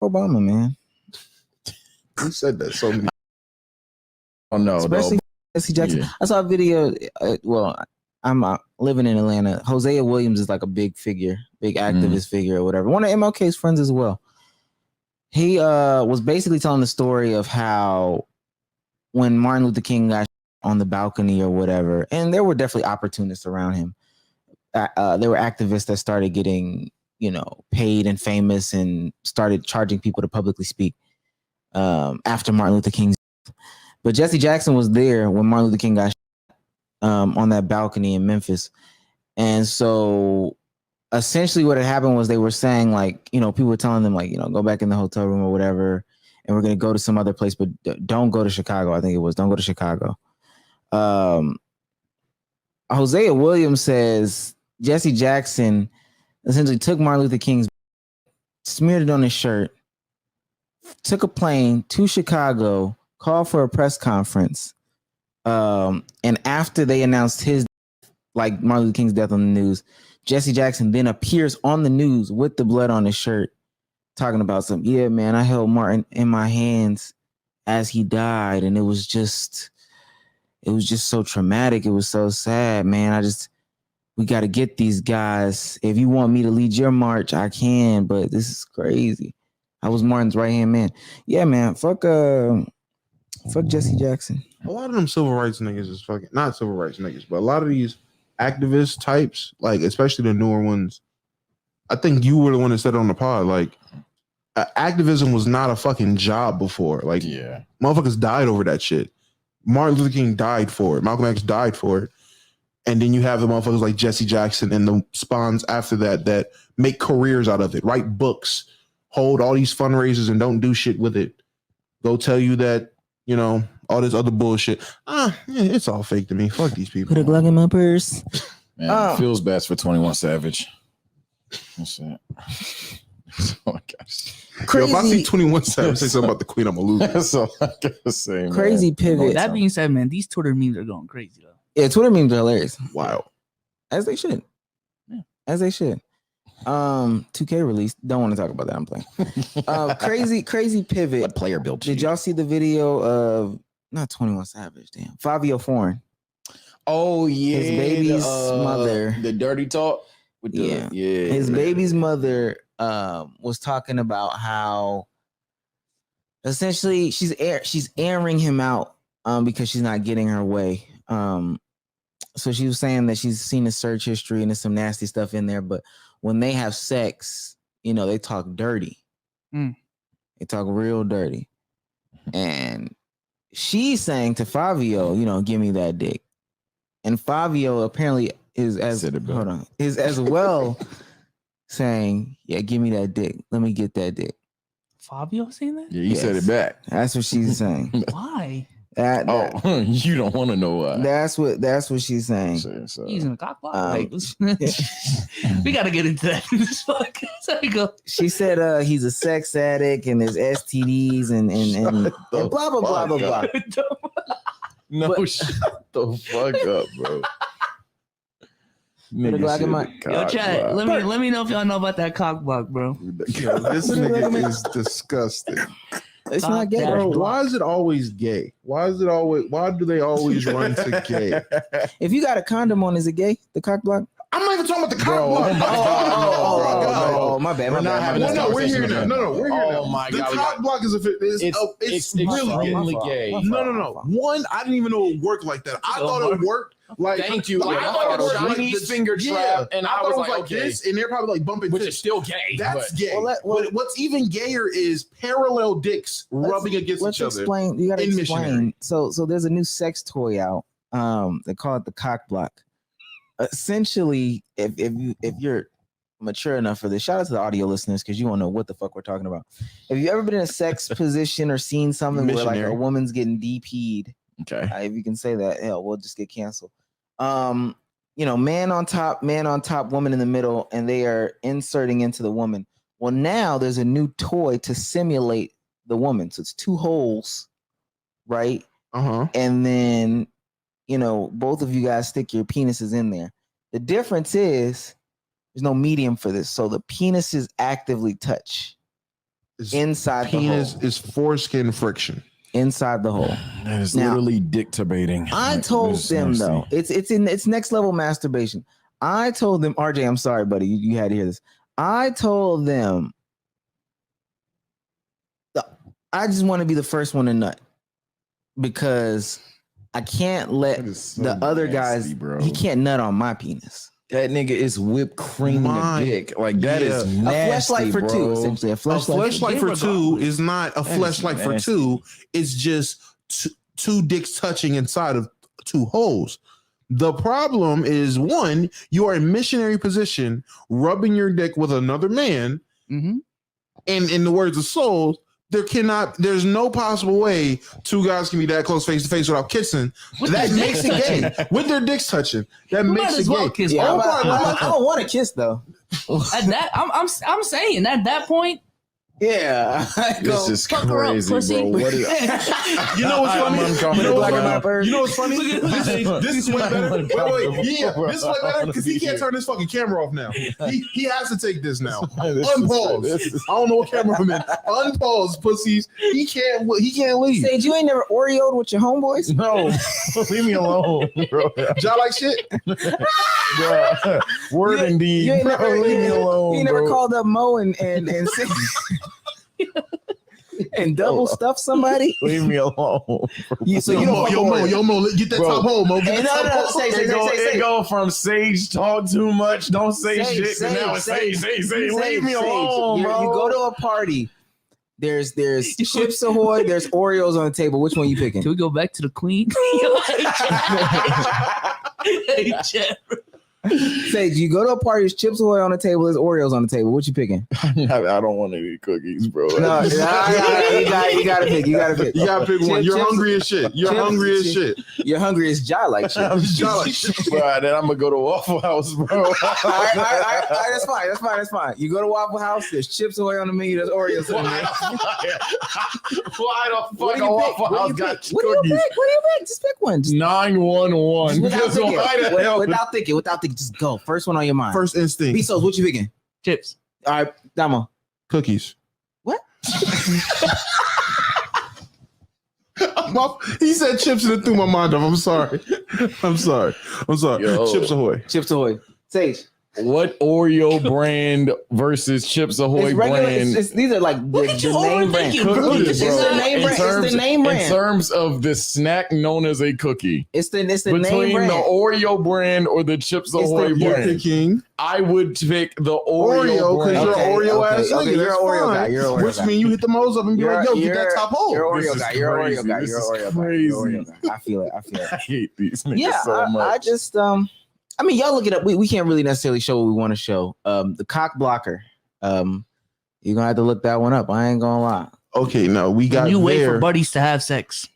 Obama, man. He said that so many. Oh no, Especially Jesse Jackson. Yeah. I saw a video. I'm living in Atlanta. Hosea Williams is like a big figure, big activist figure or whatever. One of MLK's friends as well. He was basically telling the story of how when Martin Luther King got on the balcony or whatever, and there were definitely opportunists around him. There were activists that started getting, paid and famous and started charging people to publicly speak after Martin Luther King's death. But Jesse Jackson was there when Martin Luther King got on that balcony in Memphis. And so essentially what had happened was they were saying, like, people were telling them, like, go back in the hotel room or whatever, and we're going to go to some other place, but don't go to Chicago. I think it was, don't go to Chicago. Hosea Williams says Jesse Jackson essentially took Martin Luther King's, smeared it on his shirt, took a plane to Chicago, called for a press conference. And after they announced his, like Martin Luther King's death on the news, Jesse Jackson then appears on the news with the blood on his shirt, talking about yeah, man, I held Martin in my hands as he died. And it was just so traumatic. It was so sad, man. We got to get these guys. If you want me to lead your march, I can, but this is crazy. I was Martin's right-hand man. Yeah, man, fuck Jesse Jackson. A lot of them civil rights niggas is fucking, not civil rights niggas, but a lot of these activist types, like especially the newer ones. I think you were the one that said it on the pod, like activism was not a fucking job before. Like, yeah, motherfuckers died over that shit. Martin Luther King died for it. Malcolm X died for it. And then you have the motherfuckers like Jesse Jackson and the spawns after that make careers out of it, write books, hold all these fundraisers and don't do shit with it. Go tell you that, all this other bullshit. Yeah, it's all fake to me. Fuck these people. Put a Glock in my purse. Man, it feels bad for 21 Savage. That's it. Oh my gosh. Crazy. Yo, if I see 21 Savage say something about the Queen, I'm gonna lose. That's all I gotta say, man. Crazy pivot. That being said, man, these Twitter memes are going crazy though. Yeah, Twitter memes are hilarious. Wow. As they should. Yeah. As they should. 2K release. Don't want to talk about that. I'm playing. Crazy pivot. What player built? Did y'all see the video of not 21 Savage? Damn, Fabio Foreign. Oh yeah, his baby's mother. The dirty talk. With the, yeah. His baby's mother was talking about how essentially she's airing him out because she's not getting her way. So she was saying that she's seen his search history and there's some nasty stuff in there, but when they have sex, they talk dirty. They talk real dirty. And she's saying to Fabio, give me that dick. And Fabio apparently is as well saying, yeah, give me that dick. Let me get that dick. Fabio saying that? Yeah, he said it back. That's what she's saying. Why? You don't want to know why. That's what she's saying. Using a cock block. We gotta get into that in this podcast. There you go. She said he's a sex addict and there's STDs and blah blah blah blah blah. No, shut the fuck up, bro. Yo, chat. Let me know if y'all know about that cock block, bro. Yo, this nigga is disgusting. It's not gay, bro. Why is it always gay? Why do they always run to gay? If you got a condom on, is it gay? The cock block? I'm not even talking about the cock block. Oh, my bad. We're not having this No, we're here now. No, we're here now. Oh my the god. The cock block is it's really gay. No. One, I didn't even know it worked like that. I thought it worked. Like, thank you. Like, I thought it was Chinese finger trap, and I was like, okay, this, and they're probably like bumping, which is still gay. That's gay. But what's even gayer is parallel dicks rubbing against each other. Explain. You gotta explain. So there's a new sex toy out. They call it the cock block. Essentially, if you're mature enough for this, shout out to the audio listeners because you won't know what the fuck we're talking about. Have you ever been in a sex position or seen something where like a woman's getting DP'd? Okay. If you can say that, hell, we'll just get canceled. Man on top, woman in the middle, and they are inserting into the woman. Well, now there's a new toy to simulate the woman. So it's two holes, right? And then, both of you guys stick your penises in there. The difference is there's no medium for this. So the penises actively touch. inside the penis hole. is foreskin friction. Inside the hole. That is Now, literally dick debating. I told them though, it's next level masturbation. I told them, RJ, I'm sorry, buddy, you had to hear this. I told them, I just want to be the first one to nut because I can't let the other guys. Bro. He can't nut on my penis. That nigga is whipped cream in the dick. Like that is nasty, a fleshlight for bro. two, essentially. A Fleshlight for two is not a fleshlight for nasty. two. It's just two dicks touching inside of two holes. The problem is, one, you are in missionary position, rubbing your dick with another man, Mm-hmm. and in the words of Soul, there's no possible way two guys can be that close face to face without kissing. That makes it gay. With their dicks touching, that makes it gay. Kiss Yeah, both. I don't want to kiss though. At that, I'm saying at that point, Yeah, This is fuck her up, crazy, pussy. bro. What is, You know what's funny? uncomfortable, You know what's bro. funny? You know what's funny? Look at- This is way better. Wait, this is way better because he can't turn his fucking camera off now. He has to take this now. Unpause. I don't know what camera I'm in. Unpause, pussies. He can't leave. Sage, you ain't never Oreo'd with your homeboys? No, leave me alone, bro. Y'all like shit? Bro. Word You- indeed. you ain't Bro, never- leave me alone, You never bro. called up Mo and and double stuff somebody? Leave me alone. You, so you don't Yo, Mo, get that Bro. top hole, Mo. Get Hey, that top no, hole. say, It go from Sage talk too much, don't say shit, and now it's Sage. Leave me alone, bro. You go to a party. There's Chips Ahoy. There's Oreos on the table. Which one you picking? Can we go back to the queen? Hey, Jeff. Sage, you go to a party. There's Chips Ahoy on the table. There's Oreos on the table. What you picking? I don't want to eat cookies, bro. No, you gotta pick. You gotta pick. You gotta pick one. You're Chips- hungry as shit. You're Chips- hungry as shit. You're hungry as Jai like shit. Y'all like shit. Bro, then I'm gonna go to Waffle House, bro. All right, that's fine. You go to Waffle House. There's Chips Ahoy on the menu. There's Oreos on the menu. Why the What fuck do a you Waffle pick? House got What do you cookies? pick? What do you pick? Just pick one. Just 911. without Just thinking. why the hell? Without thinking. Just go. First one on your mind. First instinct. Bezos, what you picking? Chips. All right, Damo. Cookies. What? He said chips and it threw my mind off. I'm sorry. Yo. Chips Ahoy. Chips Ahoy. Sage. What Oreo brand versus Chips Ahoy It's regular. brand? These are like Look at the you name brand. overthinking, bro. It's the name In brand. terms- It's the name In brand. terms of the snack known as a cookie, It's the name between brand. the Oreo brand or the Chips Ahoy You're brand, picking I would pick the Oreo because brand. you're Okay, an Oreo okay, ass nigga. okay, you're That's an Oreo fine. guy, you're an Oreo Which guy. means you hit the Mo's up and be like, yo, get that top hole. You're an This Oreo is guy. You're an crazy. Oreo guy. This You're is an Oreo guy. crazy. You're an Oreo guy. I feel it. I hate these niggas Yeah, so much. I just I mean, y'all look it up. We can't really necessarily show what we want to show. The cock blocker. You're gonna have to look that one up. I ain't gonna lie. Okay, now we got You wait for there. buddies to have sex.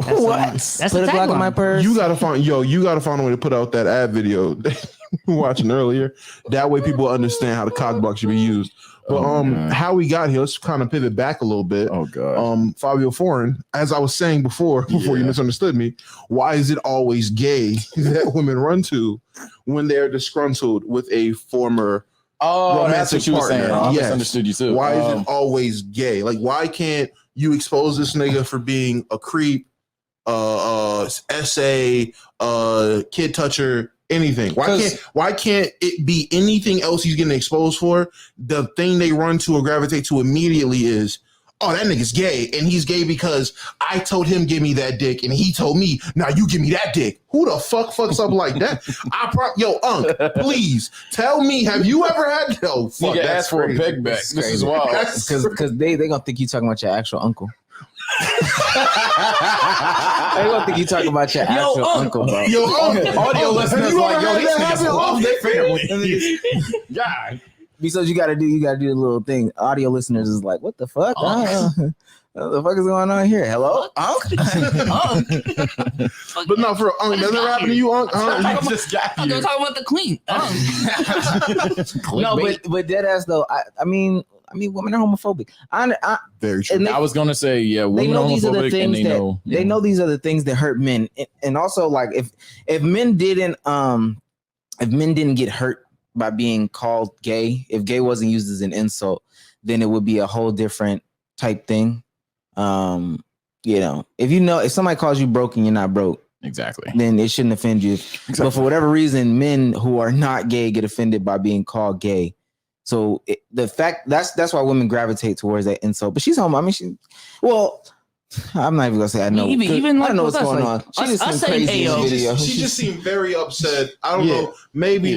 That's What? That's Put the a Glock in my tagline. purse. You gotta find a way to put out that ad video that we were watching earlier. That way people understand how the cock block should be used. But God. how we got here, let's kind of pivot back a little bit. Oh god. Fabio Foreign, as I was saying before you Yeah. misunderstood me, why is it always gay that women run to when they're disgruntled with a former Oh, that's romantic what you were saying. partner? I Yes. misunderstood you too. Why is it always gay? Like, why can't you expose this nigga for being a creep, SA, kid toucher, anything? Why can't it be anything else he's getting exposed for? The thing they run to or gravitate to immediately is, oh, that nigga's gay, and he's gay because I told him give me that dick, and he told me, now you give me that dick. Who the fuck fucks up like that? Yo, Unc, please tell me, have you ever had? Oh, fuck, Nigga that's asked for a crazy. peg back. That's This is crazy. wild. because they gonna think you talking about your actual uncle. They gonna think you talking about your actual uncle, bro. Yo, Unc, Audio Unc, listeners have you like, ever yo, had these that niggas happen? love Unc? their family. God. Because you gotta do the little thing. Audio listeners is like, what the fuck? What the fuck is going on here? Hello, Unc? But no, for Unc, that never happened to you, Unc? I just got I'm you. gonna talk about the queen. No, but dead ass though. I mean, women are homophobic. I Very true. and I was gonna say, yeah, they women know are these are the homophobic and things they that know. they know these are the things that hurt men, and also like if men didn't get hurt by being called gay, if gay wasn't used as an insult, then it would be a whole different type thing. If somebody calls you broke and you're not broke, Exactly. then it shouldn't offend you. But for whatever reason, men who are not gay get offended by being called gay. So that's why women gravitate towards that insult. But she's home. I mean, I'm not even gonna say I know. Even I don't know what's with us, going like, on. She just us seemed saying crazy in the AO. video. She just seemed very upset. I don't know. Maybe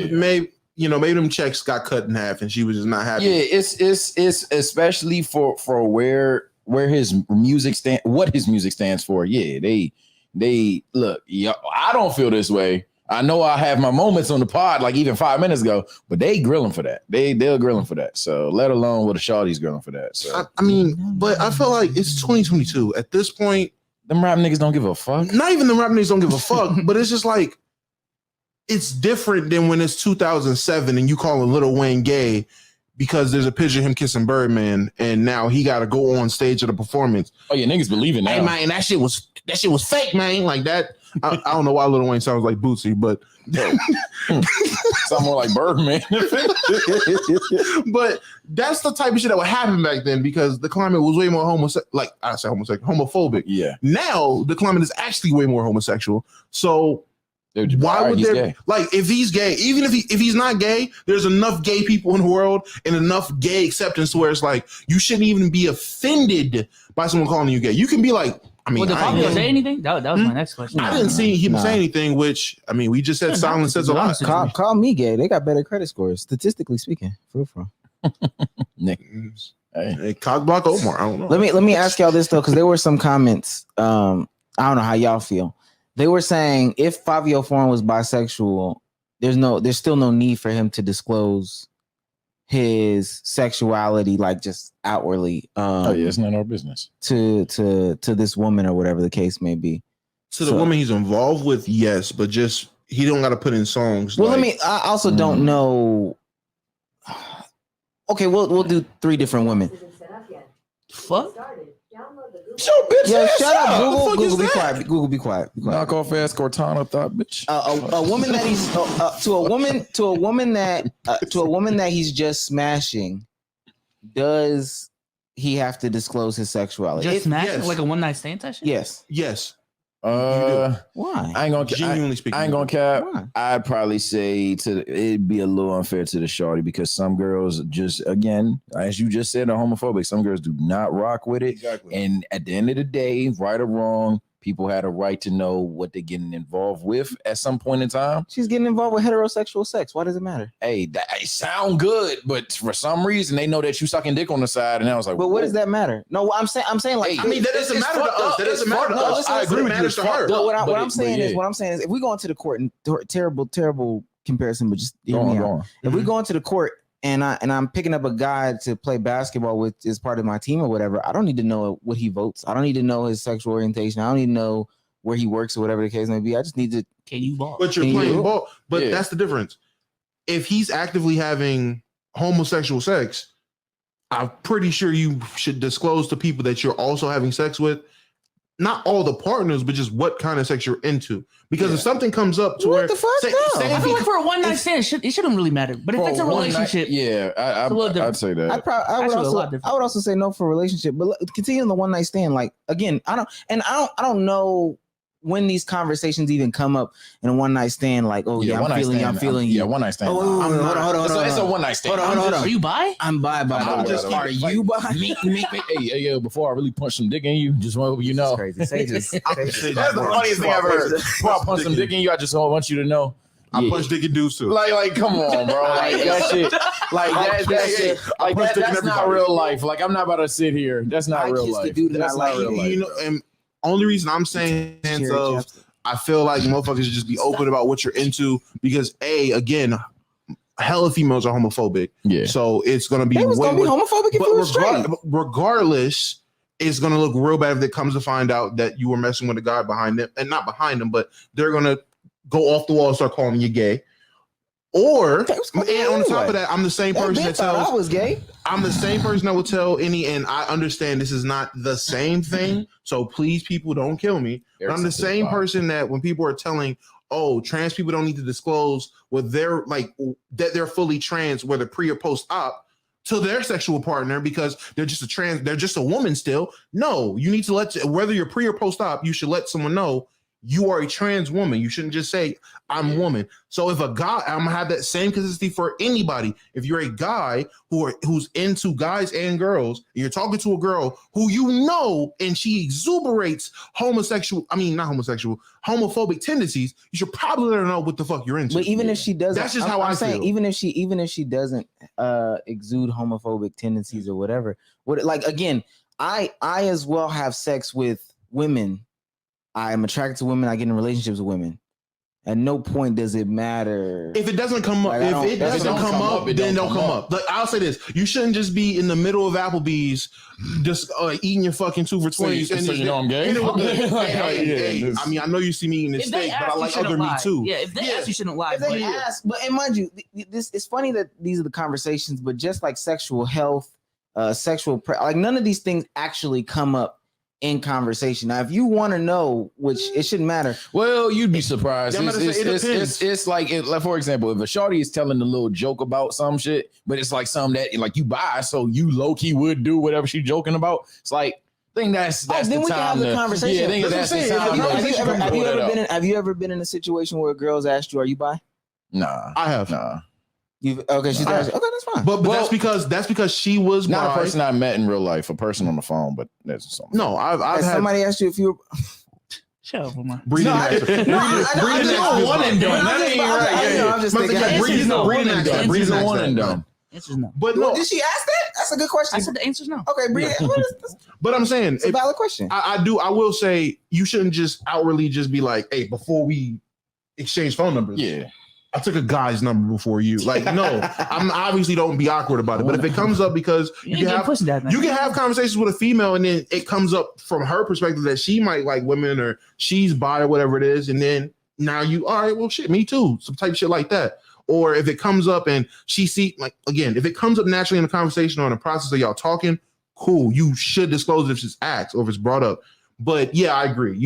them checks got cut in half, and she was just not happy. Yeah, it's especially for where his music what his music stands for. Yeah, they look. Yeah, I don't feel this way. I know I have my moments on the pod, like even 5 minutes ago, but they grilling for that. They're grilling for that. So let alone what the shawty's grilling for that. So I mean, but I feel like it's 2022 at this point. them rap niggas don't give a fuck. Not even the rap niggas don't give a fuck, but it's just like it's different than when it's 2007 and you calling Lil Wayne gay because there's a picture of him kissing Birdman, and now he got to go on stage at a performance. Oh yeah, niggas believe it now. Hey man, that shit was fake, man. Like that. I don't know why Lil Wayne sounds like Bootsy, but Sound more like Birdman. but that's the type of shit that would happen back then because the climate was way more homophobic. Yeah. Now the climate is actually way more homosexual. So why would there like if he's gay, even if he's not gay, there's enough gay people in the world and enough gay acceptance where it's like you shouldn't even be offended by someone calling you gay. You can be like, I mean, did Fabio say anything? That was my next question. I didn't see him say anything, which I mean, we just said silence says a lot. Call me gay. They got better credit scores, statistically speaking. For Nick. Hey, cock block Omar. I don't know. Let me ask y'all this though, because there were some comments. I don't know how y'all feel. They were saying if Fabio Foreign was bisexual, there's still no need for him to disclose his sexuality, like just outwardly. It's none of our business. To this woman or whatever the case may be. To the woman he's involved with, yes, but just he don't got to put in songs. Well, I also don't know. Okay, we'll do 3 different women. Fuck. So bitch, Yeah, shut up, What the fuck Google. is Be that? quiet. Google, be quiet. Knock off ass Cortana thought, bitch. A woman that he's to a woman that he's just smashing. Does he have to disclose his sexuality? Just smashing yes. like a one night stand session? Yes. Yes. Why? I ain't gonna Genuinely speaking. I ain't gonna cap. Why? I'd probably say it'd be a little unfair to the shorty because some girls just, again, as you just said, are homophobic. Some girls do not rock with it. Exactly. And at the end of the day, right or wrong, people had a right to know what they're getting involved with at some point in time. She's getting involved with heterosexual sex. Why does it matter? Hey, that sound good, but for some reason they know that you sucking dick on the side, and I was like, But what does that matter? No, I'm saying like Hey, I mean, that doesn't matter to us. That doesn't matter to No, us. listen, I listen, agree it with you. matters To her. What I'm saying is, if we go into the court and terrible comparison, but just hear me out. If we go into the court and I'm picking up a guy to play basketball with as part of my team or whatever, I don't need to know what he votes. I don't need to know his sexual orientation. I don't need to know where he works or whatever the case may be. I just need to. Can you ball? But you're Can playing you? ball. But Yeah. that's the difference. If he's actively having homosexual sex, I'm pretty sure you should disclose to people that you're also having sex with. Not all the partners, but just what kind of sex you're into. Because if something comes up to What where the fuck? say No. I if feel he- like for a one night stand, it shouldn't really matter. But if it's a relationship, yeah, a little different. I'd say that. I would Actually, a lot different. also say no for a relationship, but continue on the one night stand. Like again, I don't know when these conversations even come up in a one night stand. Like, oh yeah, I'm feeling you. Yeah, one night stand. Oh, hold on. It's a one night stand. Hold on. Are you bi? I'm bi. Are you bi? Hey, before I really punch some dick in you, just want you know. That's crazy. Say just. That's the funniest thing I've ever heard. Before I punch some dick in you, I just want you to know. I punch dick and dudes too. Like, come on, bro. Like that shit. Like that's not real life. Like, I'm not about to sit here. That's not real life. That's not real life. You know, and only reason I'm saying I feel like motherfuckers should just be open about what you're into because again, hella females are homophobic. Yeah. So it's gonna be They was gonna be homophobic if you were straight. Regardless, it's gonna look real bad if it comes to find out that you were messing with a guy behind them, and not behind them, but they're gonna go off the wall and start calling you gay. Or and on top of that, I'm the same person that tells I was gay. I'm the same person that will tell any, and I understand this is not the same thing. So please, people, don't kill me. But I'm the same person that when people are telling, oh, trans people don't need to disclose what they're like, that they're fully trans, whether pre or post op, to their sexual partner because they're just a woman still. No, you need to whether you're pre or post op, you should let someone know you are a trans woman. You shouldn't just say I'm a woman. So if a guy, I'm gonna have that same consistency for anybody. If you're a guy who's into guys and girls, and you're talking to a girl who you know and she exuberates homophobic tendencies, you should probably let her know what the fuck you're into. But even if she doesn't, that's just how I'm saying. Even if she doesn't exude homophobic tendencies or whatever, again, I as well have sex with women. I am attracted to women. I get in relationships with women. At no point does it matter. If it doesn't come up, then don't come up. Like, I'll say this: you shouldn't just be in the middle of Applebee's, just eating your fucking 2 for 20s. So you know I'm gay. Hey, I mean, I know you see me eating this steak, but I like other meat too. Yeah, if they ask, you shouldn't lie. If they ask, and mind you, this it's funny that these are the conversations, but just like sexual health, like none of these things actually come up in conversation. Now, if you want to know, which it shouldn't matter. Well, you'd be surprised. It's like, for example, if a shorty is telling a little joke about some shit, but it's like something that like you buy, so you low key would do whatever she's joking about. It's like, I think that's then the we can have time the conversation. Yeah, I think that's the time. Have you ever been in a situation where girls asked you, "Are you bi?" Nah, I have. Nah. She's asked, okay, that's fine. But that's because she was not a person I met in real life, a person on the phone, but that's something. No, I've had somebody asked you if you were. Shut up, man. Breeding one and done. That ain't right. I'm just thinking. Breeding one and done. Answer's no. But no, did she ask that? That's a good question. I said the answer's no. Okay, breeding. But I'm saying it's a valid question. I will say you shouldn't just outwardly just be like, hey, before we exchange phone numbers. Yeah. I took a guy's number before you. Like, no, I'm obviously don't be awkward about it. But if it comes up because you can have conversations with a female and then it comes up from her perspective that she might like women or she's bi or whatever it is, and then now all right, well shit, me too. Some type of shit like that. Or if it comes up and if it comes up naturally in a conversation or in a process of y'all talking, cool. You should disclose it if it's asked or if it's brought up. But yeah, I agree.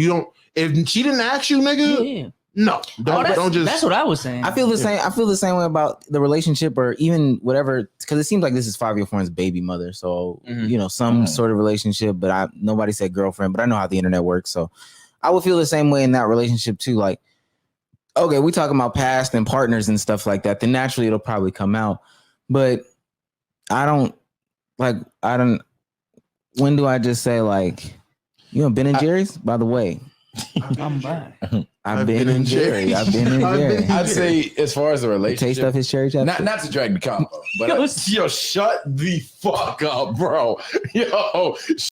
If she didn't ask you, nigga. Yeah. No, don't just. That's what I was saying. I feel the same. I feel the same way about the relationship or even whatever, because it seems like this is 5-year friend's baby mother. So some sort of relationship, but nobody said girlfriend. But I know how the internet works, so I would feel the same way in that relationship too. Like, okay, we talking about past and partners and stuff like that. Then naturally it'll probably come out. But I don't. When do I just say like, Ben and Jerry's? By the way. I'm back. I've been in Jerry. I'd say as far as the relationship, the taste of his cherry chapstick. Not to drag the combo, but yo, shut the fuck up, bro. Yo,